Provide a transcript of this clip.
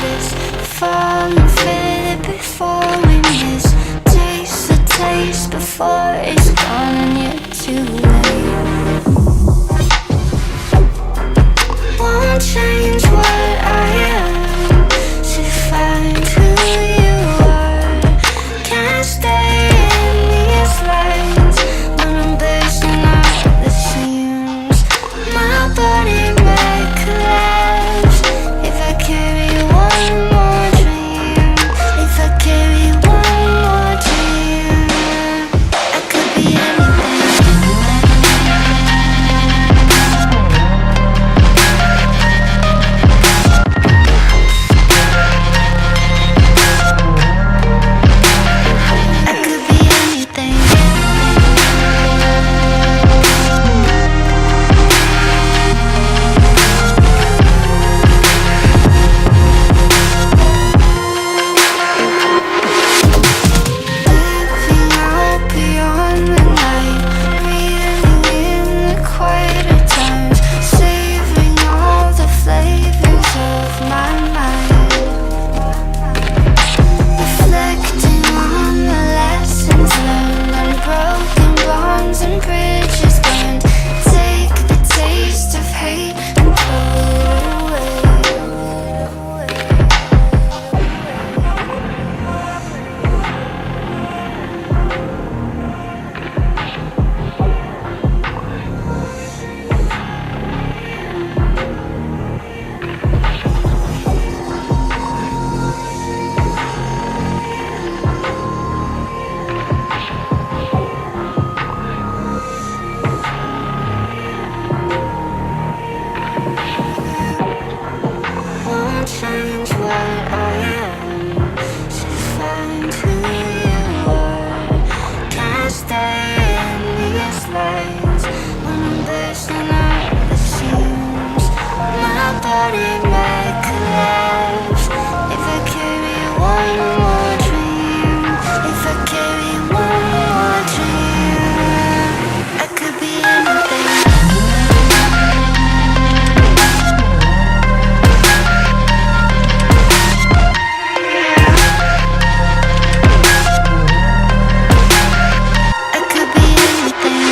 this, fall and feel it before we miss. Taste the taste before it's gone and you're too late. Won't change what I am to find who you are. Can't stay in these lines when I'm bursting out the seams. My body might collapse if I carry one more dream. If I carry one more dream, I could be anything. I could be anything. Living out beyond the night, breathing in the quieter times, savoring all the flavors of my mind. Reflecting on the lessons learned, unbroken bonds and bridges burned. Take the taste of hate and throw it away. Won't change what I am to find who you are. Can't stay in these lines when I'm bursting out the seams. My body might collapse if I carry one more dream. If I carry one more dream, I could be anything. I could be anything.